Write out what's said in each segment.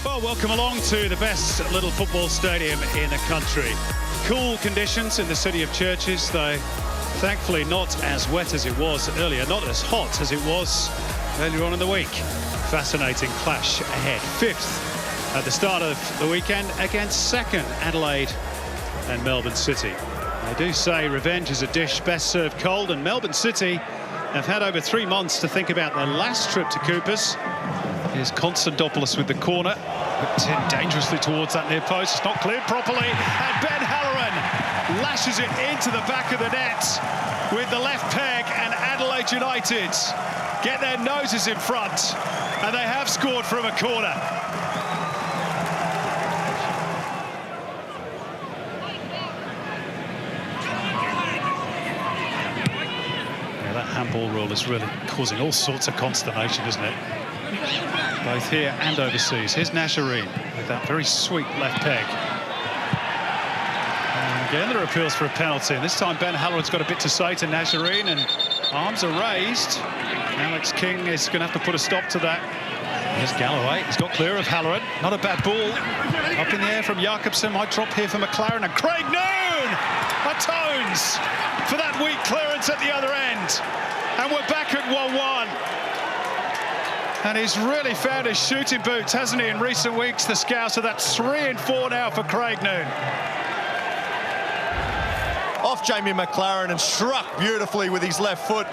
Well, welcome along to the best little football stadium in the country. Cool conditions in the city of Churches, though thankfully not as wet as it was earlier, not as hot as it was earlier on in the week. Fascinating clash ahead. Fifth at the start of the weekend against second Adelaide and Melbourne City. They do say revenge is a dish best served cold, and Melbourne City have had over 3 months to think about their last trip to Coopers. Here's Consolidated with the corner, whipped in dangerously towards that near post. It's not cleared properly, and Ben Halloran lashes it into the back of the net with the left peg, and Adelaide United get their noses in front, and they have scored from a corner. Yeah, that handball rule is really causing all sorts of consternation, isn't it? Both here and overseas. Here's Nashareen with that very sweet left peg. And again, there are appeals for a penalty. And this time, Ben Halloran's got a bit to say to Nashareen, and arms are raised. Alex King is going to have to put a stop to that. Here's Galloway. He's got clear of Halloran. Not a bad ball. Up in the air from Jakobsen. Might drop here for McLaren. And Craig Noon atones for that weak clearance at the other end. And we're back at 1-1. And he's really found his shooting boots, hasn't he, in recent weeks, the Scouse. So that's 3 and 4 now for Craig Noon. Off Jamie McLaren and struck beautifully with his left foot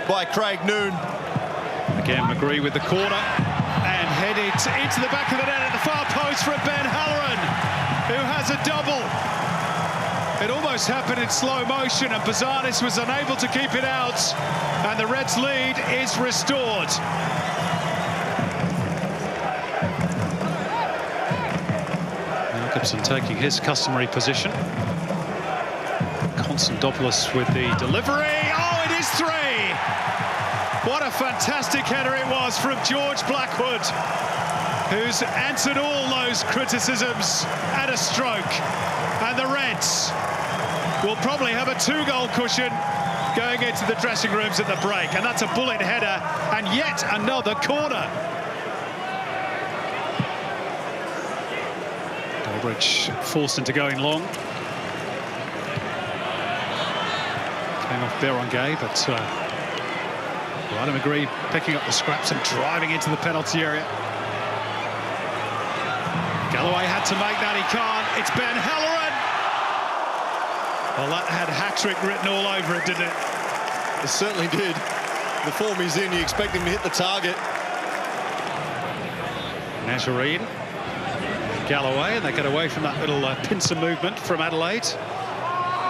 by Craig Noon. Again, McGree with the corner and headed into the back of the net at the far post from Ben Halloran, who has a double. It almost happened in slow motion, and Bazanis was unable to keep it out, and the Reds' lead is restored. Jakobsen taking his customary position. Konstantopoulos with the delivery. Oh, it is 3! What a fantastic header it was from George Blackwood, who's answered all those criticisms at a stroke. And the Reds will probably have a 2-goal cushion going into the dressing rooms at the break. And that's a bullet header, and yet another corner. Dalbridge forced into going long. Came off Berengay, but Ryder McGree picking up the scraps and driving into the penalty area. Galloway had to make that, he can't. It's Ben Halloran. Well, that had hat-trick written all over it, didn't it? It certainly did. The form he's in, you expect him to hit the target. Nashareen, Galloway, and they get away from that little pincer movement from Adelaide.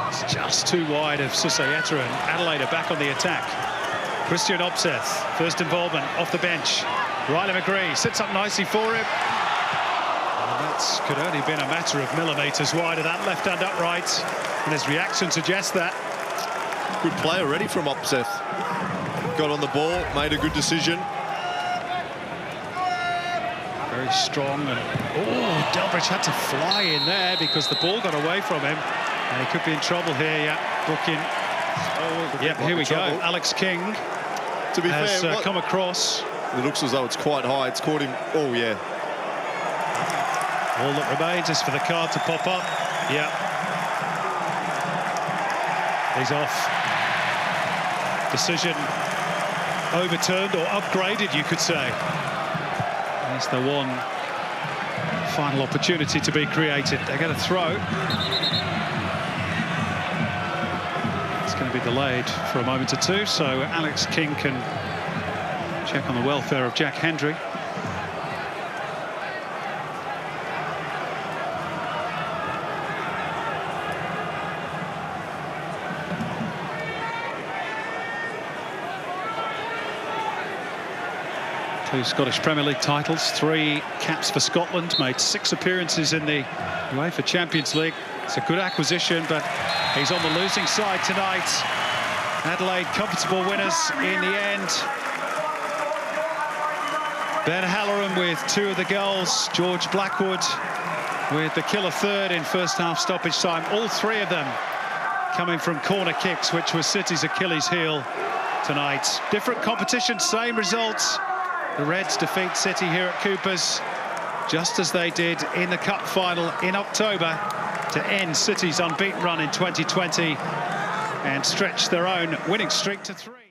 It's just too wide of Susayeta, and Adelaide are back on the attack. Christian Opseth, first involvement off the bench. Riley McGree sits up nicely for him. And that could only have been a matter of millimetres wide of that left hand upright, and his reaction suggests that. Good play already from Opseth. Got on the ball, made a good decision. Very strong, and oh, Delbridge had to fly in there because the ball got away from him, and he could be in trouble here. Yeah, booking. Oh, yeah, here we go. Alex King to be has fair, come across. It looks as though it's quite high. It's caught him. Oh yeah. All that remains is for the card to pop up. Yeah. He's off. Decision overturned, or upgraded, you could say. It's the one final opportunity to be created. They're going to throw. It's going to be delayed for a moment or two, so Alex King can check on the welfare of Jack Hendry. Two Scottish Premier League titles, 3 caps for Scotland, made 6 appearances in the UEFA Champions League. It's a good acquisition, but he's on the losing side tonight. Adelaide comfortable winners in the end. Ben Halloran with 2 of the goals. George Blackwood with the killer third in first half stoppage time. All 3 of them coming from corner kicks, which was City's Achilles heel tonight. Different competition, same results. The Reds defeat City here at Coopers. just as they did in the cup final in October, to end City's unbeaten run in 2020 and stretch their own winning streak to 3.